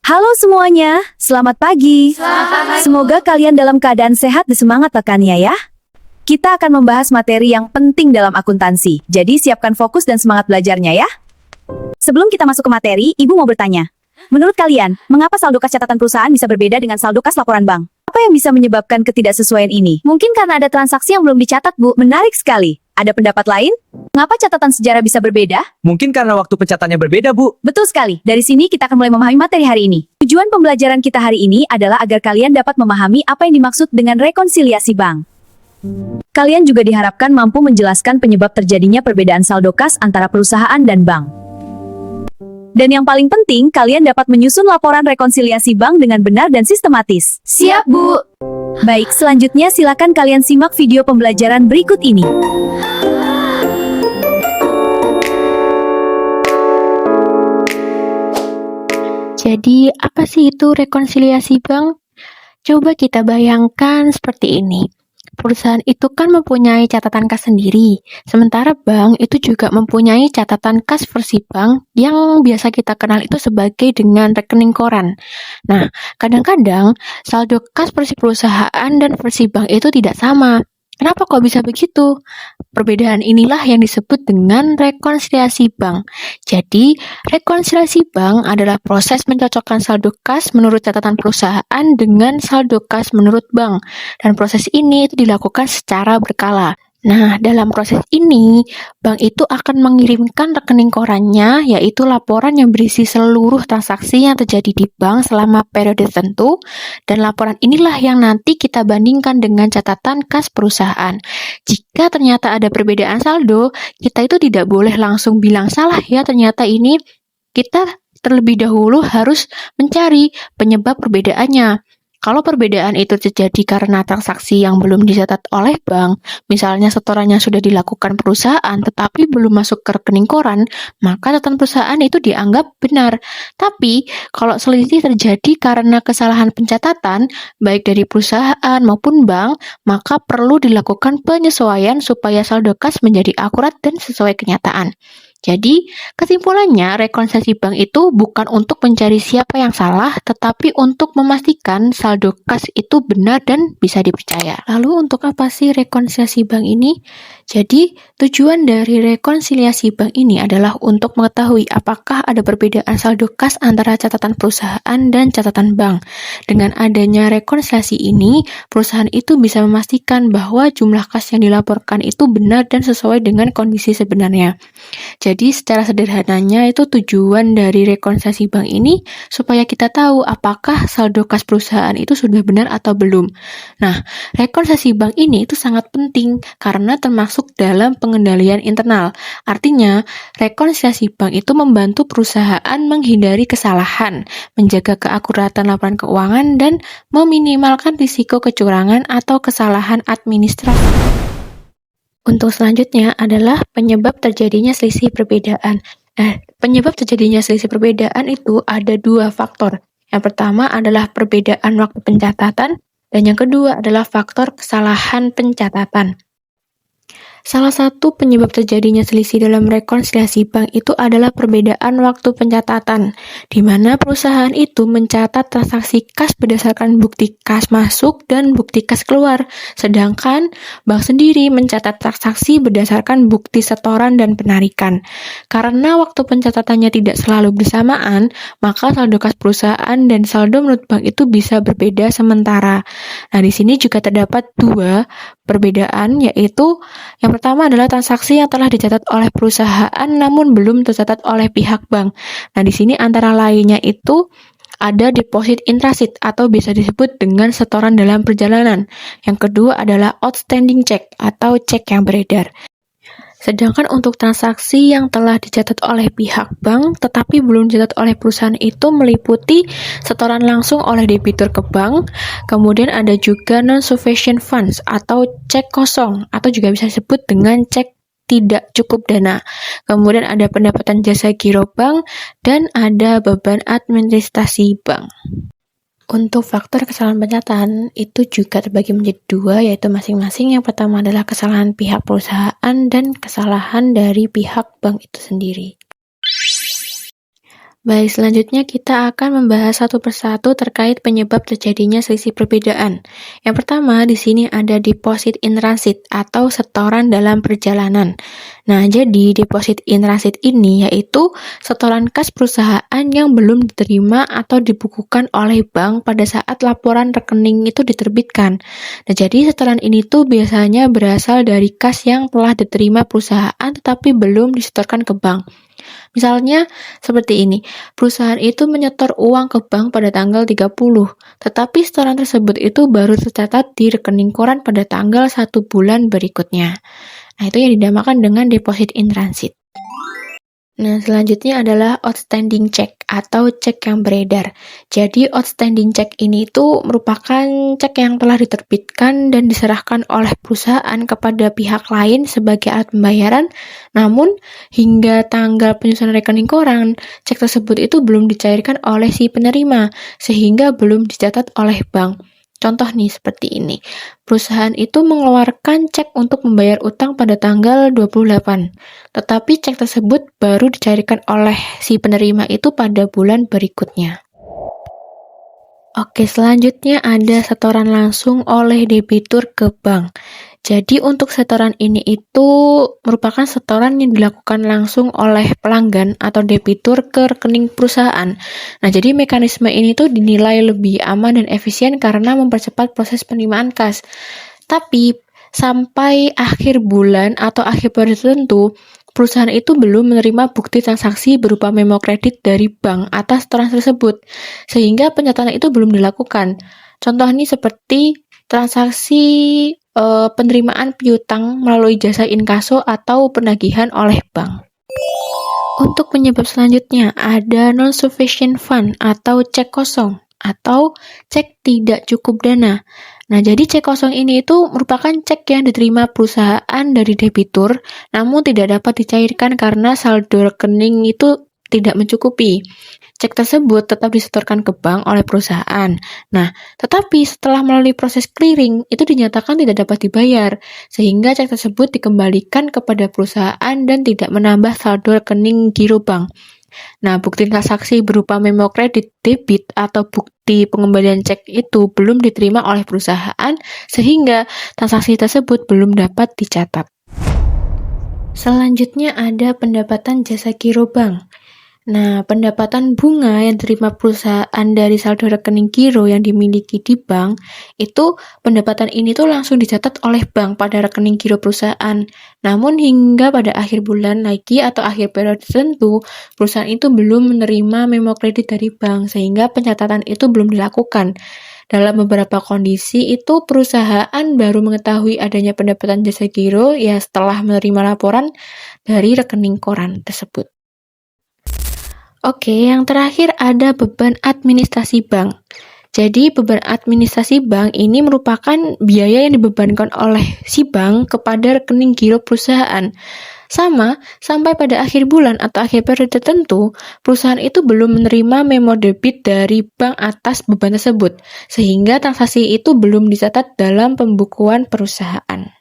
Halo semuanya, selamat pagi. Semoga kalian dalam keadaan sehat dan semangat rekannya ya. Kita akan membahas materi yang penting dalam akuntansi, jadi siapkan fokus dan semangat belajarnya ya. Sebelum kita masuk ke materi, Ibu mau bertanya. Menurut kalian, mengapa saldo kas catatan perusahaan bisa berbeda dengan saldo kas laporan bank? Apa yang bisa menyebabkan ketidaksesuaian ini? Mungkin karena ada transaksi yang belum dicatat, Bu. Menarik sekali. Ada pendapat lain? Mengapa catatan sejarah bisa berbeda? Mungkin karena waktu pencatatnya berbeda, Bu. Betul sekali. Dari sini kita akan mulai memahami materi hari ini. Tujuan pembelajaran kita hari ini adalah agar kalian dapat memahami apa yang dimaksud dengan rekonsiliasi bank. Kalian juga diharapkan mampu menjelaskan penyebab terjadinya perbedaan saldo kas antara perusahaan dan bank. Dan yang paling penting, kalian dapat menyusun laporan rekonsiliasi bank dengan benar dan sistematis. Siap, Bu! Baik, selanjutnya silakan kalian simak video pembelajaran berikut ini. Jadi, apa sih itu rekonsiliasi bank? Coba kita bayangkan seperti ini. Perusahaan itu kan mempunyai catatan kas sendiri, sementara bank itu juga mempunyai catatan kas versi bank yang biasa kita kenal itu sebagai dengan rekening koran. Nah, kadang-kadang saldo kas versi perusahaan dan versi bank itu tidak sama. Kenapa kok bisa begitu? Perbedaan inilah yang disebut dengan rekonsiliasi bank. Jadi, rekonsiliasi bank adalah proses mencocokkan saldo kas menurut catatan perusahaan dengan saldo kas menurut bank. Dan proses ini itu dilakukan secara berkala. Nah, dalam proses ini, bank itu akan mengirimkan rekening korannya, yaitu laporan yang berisi seluruh transaksi yang terjadi di bank selama periode tertentu, dan laporan inilah yang nanti kita bandingkan dengan catatan kas perusahaan. Jika ternyata ada perbedaan saldo, kita itu tidak boleh langsung bilang salah ya, ternyata ini kita terlebih dahulu harus mencari penyebab perbedaannya. Kalau perbedaan itu terjadi karena transaksi yang belum dicatat oleh bank, misalnya setorannya sudah dilakukan perusahaan tetapi belum masuk ke rekening koran, maka catatan perusahaan itu dianggap benar. Tapi, kalau selisih terjadi karena kesalahan pencatatan, baik dari perusahaan maupun bank, maka perlu dilakukan penyesuaian supaya saldo kas menjadi akurat dan sesuai kenyataan. Jadi, kesimpulannya, rekonsiliasi bank itu bukan untuk mencari siapa yang salah, tetapi untuk memastikan saldo kas itu benar dan bisa dipercaya. Lalu, untuk apa sih rekonsiliasi bank ini? Jadi, tujuan dari rekonsiliasi bank ini adalah untuk mengetahui apakah ada perbedaan saldo kas antara catatan perusahaan dan catatan bank. Dengan adanya rekonsiliasi ini, perusahaan itu bisa memastikan bahwa jumlah kas yang dilaporkan itu benar dan sesuai dengan kondisi sebenarnya. Jadi secara sederhananya itu tujuan dari rekonsiliasi bank ini supaya kita tahu apakah saldo kas perusahaan itu sudah benar atau belum. Nah, rekonsiliasi bank ini itu sangat penting karena termasuk dalam pengendalian internal. Artinya, rekonsiliasi bank itu membantu perusahaan menghindari kesalahan, menjaga keakuratan laporan keuangan, dan meminimalkan risiko kecurangan atau kesalahan administrasi. Untuk selanjutnya adalah penyebab terjadinya selisih perbedaan. Penyebab terjadinya selisih perbedaan itu ada dua faktor. Yang pertama adalah perbedaan waktu pencatatan, dan yang kedua adalah faktor kesalahan pencatatan. Salah satu penyebab terjadinya selisih dalam rekonsiliasi bank itu adalah perbedaan waktu pencatatan, di mana perusahaan itu mencatat transaksi kas berdasarkan bukti kas masuk dan bukti kas keluar, sedangkan bank sendiri mencatat transaksi berdasarkan bukti setoran dan penarikan. Karena waktu pencatatannya tidak selalu bersamaan, maka saldo kas perusahaan dan saldo menurut bank itu bisa berbeda sementara. Nah, di sini juga terdapat dua perbedaan, yaitu yang pertama adalah transaksi yang telah dicatat oleh perusahaan namun belum tercatat oleh pihak bank. Nah, di sini antara lainnya itu ada deposit in transit atau bisa disebut dengan setoran dalam perjalanan. Yang kedua adalah outstanding check atau cek yang beredar. Sedangkan untuk transaksi yang telah dicatat oleh pihak bank tetapi belum dicatat oleh perusahaan itu meliputi setoran langsung oleh debitur ke bank, kemudian ada juga non-sufficient funds atau cek kosong atau juga bisa disebut dengan cek tidak cukup dana. Kemudian ada pendapatan jasa giro bank dan ada beban administrasi bank. Untuk faktor kesalahan pencatatan itu juga terbagi menjadi dua, yaitu masing-masing. Yang pertama adalah kesalahan pihak perusahaan dan kesalahan dari pihak bank itu sendiri. Baik, selanjutnya kita akan membahas satu persatu terkait penyebab terjadinya selisih perbedaan. Yang pertama, di sini ada deposit in transit atau setoran dalam perjalanan. Nah, jadi deposit in transit ini yaitu setoran kas perusahaan yang belum diterima atau dibukukan oleh bank pada saat laporan rekening itu diterbitkan. Nah, jadi setoran ini tuh biasanya berasal dari kas yang telah diterima perusahaan tetapi belum disetorkan ke bank. Misalnya seperti ini, perusahaan itu menyetor uang ke bank pada tanggal 30, tetapi setoran tersebut itu baru tercatat di rekening koran pada tanggal 1 bulan berikutnya. Nah, itu yang dinamakan dengan deposit in transit. Nah, selanjutnya adalah outstanding check atau cek yang beredar. Jadi, outstanding check ini itu merupakan cek yang telah diterbitkan dan diserahkan oleh perusahaan kepada pihak lain sebagai alat pembayaran, namun hingga tanggal penyusunan rekening koran, cek tersebut itu belum dicairkan oleh si penerima, sehingga belum dicatat oleh bank. Contoh nih seperti ini, perusahaan itu mengeluarkan cek untuk membayar utang pada tanggal 28, tetapi cek tersebut baru dicairkan oleh si penerima itu pada bulan berikutnya. Oke, selanjutnya ada setoran langsung oleh debitur ke bank. Jadi untuk setoran ini itu merupakan setoran yang dilakukan langsung oleh pelanggan atau debitur ke rekening perusahaan. Nah, jadi mekanisme ini tuh dinilai lebih aman dan efisien karena mempercepat proses penerimaan kas. Tapi sampai akhir bulan atau akhir periode tertentu, perusahaan itu belum menerima bukti transaksi berupa memo kredit dari bank atas setoran tersebut, sehingga pencatatan itu belum dilakukan. Contoh ini seperti transaksi penerimaan piutang melalui jasa inkaso atau penagihan oleh bank. Untuk penyebab selanjutnya ada non-sufficient fund atau cek kosong atau cek tidak cukup dana. Nah, jadi cek kosong ini itu merupakan cek yang diterima perusahaan dari debitur, namun tidak dapat dicairkan karena saldo rekening itu tidak mencukupi. Cek tersebut tetap disetorkan ke bank oleh perusahaan. Nah, tetapi setelah melalui proses clearing, itu dinyatakan tidak dapat dibayar, sehingga cek tersebut dikembalikan kepada perusahaan dan tidak menambah saldo rekening giro bank. Nah, bukti transaksi berupa memo kredit debit atau bukti pengembalian cek itu belum diterima oleh perusahaan, sehingga transaksi tersebut belum dapat dicatat. Selanjutnya ada pendapatan jasa giro bank. Nah, pendapatan bunga yang diterima perusahaan dari saldo rekening giro yang dimiliki di bank, itu pendapatan ini tuh langsung dicatat oleh bank pada rekening giro perusahaan. Namun hingga pada akhir bulan lagi atau akhir periode tertentu, perusahaan itu belum menerima memo kredit dari bank, sehingga pencatatan itu belum dilakukan. Dalam beberapa kondisi itu perusahaan baru mengetahui adanya pendapatan jasa giro ya setelah menerima laporan dari rekening koran tersebut. Oke, yang terakhir ada beban administrasi bank. Jadi beban administrasi bank ini merupakan biaya yang dibebankan oleh si bank kepada rekening giro perusahaan. Sampai pada akhir bulan atau akhir periode tertentu, perusahaan itu belum menerima memo debit dari bank atas beban tersebut, sehingga transaksi itu belum dicatat dalam pembukuan perusahaan.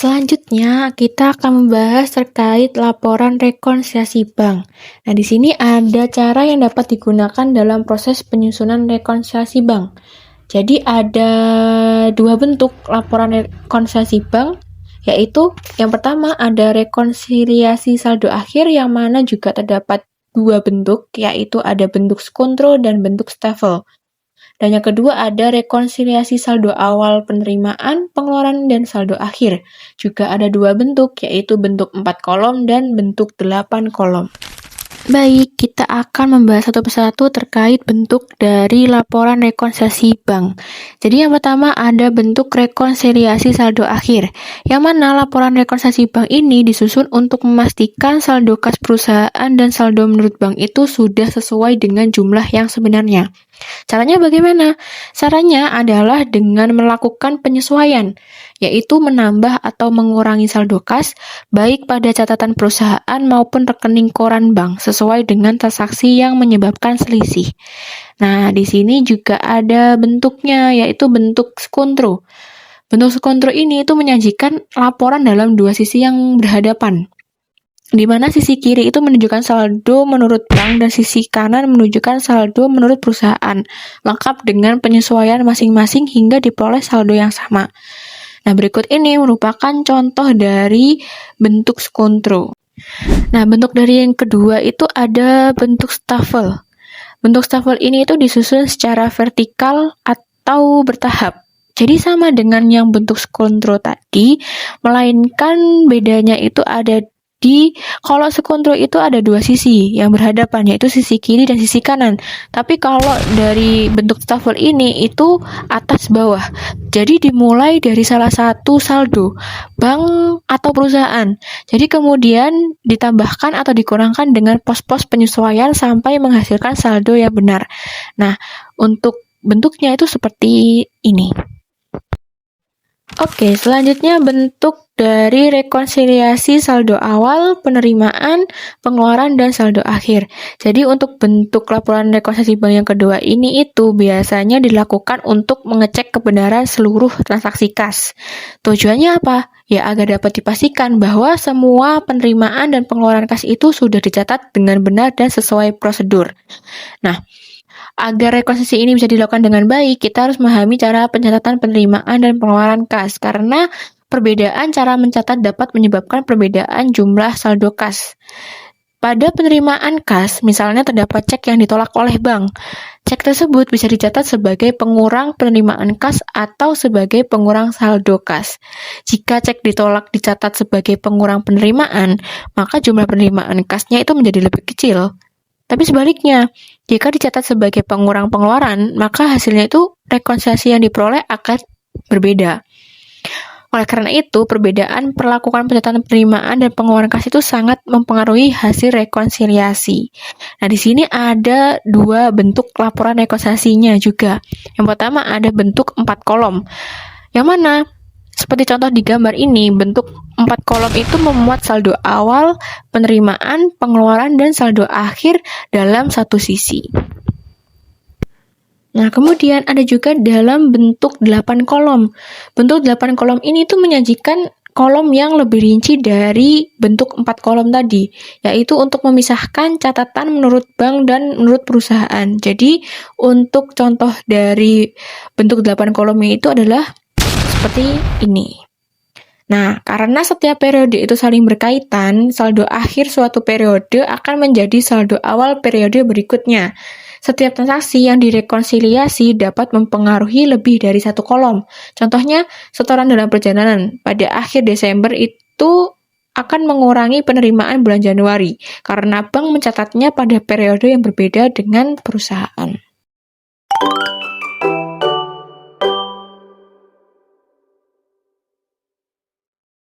Selanjutnya, kita akan membahas terkait laporan rekonsiliasi bank. Nah, di sini ada cara yang dapat digunakan dalam proses penyusunan rekonsiliasi bank. Jadi, ada dua bentuk laporan rekonsiliasi bank, yaitu yang pertama ada rekonsiliasi saldo akhir yang mana juga terdapat dua bentuk, yaitu ada bentuk skontro dan bentuk stafel. Dan yang kedua ada rekonsiliasi saldo awal penerimaan, pengeluaran, dan saldo akhir. Juga ada dua bentuk, yaitu bentuk 4 kolom dan bentuk 8 kolom. Baik, kita akan membahas satu persatu terkait bentuk dari laporan rekonsiliasi bank. Jadi yang pertama ada bentuk rekonsiliasi saldo akhir, yang mana laporan rekonsiliasi bank ini disusun untuk memastikan saldo kas perusahaan dan saldo menurut bank itu sudah sesuai dengan jumlah yang sebenarnya. Caranya bagaimana? Caranya adalah dengan melakukan penyesuaian, yaitu menambah atau mengurangi saldo kas, baik pada catatan perusahaan maupun rekening koran bank, sesuai dengan transaksi yang menyebabkan selisih. Nah, di sini juga ada bentuknya, yaitu bentuk skontro. Bentuk skontro ini itu menyajikan laporan dalam dua sisi yang berhadapan. di mana sisi kiri itu menunjukkan saldo menurut bank dan sisi kanan menunjukkan saldo menurut perusahaan, lengkap dengan penyesuaian masing-masing hingga diperoleh saldo yang sama. Nah, berikut ini merupakan contoh dari bentuk skontro. Nah, bentuk dari yang kedua itu ada bentuk stafel. Bentuk stafel ini itu disusun secara vertikal atau bertahap. Jadi sama dengan yang bentuk skontro tadi, melainkan bedanya itu ada kalau skontro itu ada dua sisi yang berhadapan, yaitu sisi kiri dan sisi kanan. Tapi kalau dari bentuk stafel ini itu atas bawah. Jadi dimulai dari salah satu saldo, bank atau perusahaan. Jadi kemudian ditambahkan atau dikurangkan dengan pos-pos penyesuaian sampai menghasilkan saldo yang benar. Nah, untuk bentuknya itu seperti ini. Oke, selanjutnya bentuk dari rekonsiliasi saldo awal, penerimaan, pengeluaran, dan saldo akhir. Jadi untuk bentuk laporan rekonsiliasi bank yang kedua ini itu biasanya dilakukan untuk mengecek kebenaran seluruh transaksi kas. Tujuannya apa? Ya agar dapat dipastikan bahwa semua penerimaan dan pengeluaran kas itu sudah dicatat dengan benar dan sesuai prosedur. Nah, agar rekonsiliasi ini bisa dilakukan dengan baik, kita harus memahami cara pencatatan penerimaan dan pengeluaran kas, karena perbedaan cara mencatat dapat menyebabkan perbedaan jumlah saldo kas. Pada penerimaan kas, misalnya terdapat cek yang ditolak oleh bank. Cek tersebut bisa dicatat sebagai pengurang penerimaan kas atau sebagai pengurang saldo kas. Jika cek ditolak dicatat sebagai pengurang penerimaan, maka jumlah penerimaan kasnya itu menjadi lebih kecil. Tapi sebaliknya, jika dicatat sebagai pengurang pengeluaran, maka hasilnya itu rekonsiliasi yang diperoleh akan berbeda. Oleh karena itu, perbedaan perlakuan pencatatan penerimaan dan pengeluaran kas itu sangat mempengaruhi hasil rekonsiliasi. Nah, di sini ada dua bentuk laporan rekonsiliasinya juga. Yang pertama ada bentuk 4 kolom. Yang mana? Seperti contoh di gambar ini, bentuk 4 kolom itu memuat saldo awal, penerimaan, pengeluaran, dan saldo akhir dalam satu sisi. Nah, kemudian ada juga dalam bentuk 8 kolom. Bentuk 8 kolom ini tuh menyajikan kolom yang lebih rinci dari bentuk 4 kolom tadi, yaitu untuk memisahkan catatan menurut bank dan menurut perusahaan. Jadi, untuk contoh dari bentuk 8 kolom itu adalah seperti ini. Nah, karena setiap periode itu saling berkaitan, saldo akhir suatu periode akan menjadi saldo awal periode berikutnya. Setiap transaksi yang direkonsiliasi dapat mempengaruhi lebih dari satu kolom. Contohnya, setoran dalam perjalanan pada akhir Desember itu akan mengurangi penerimaan bulan Januari, karena bank mencatatnya pada periode yang berbeda dengan perusahaan.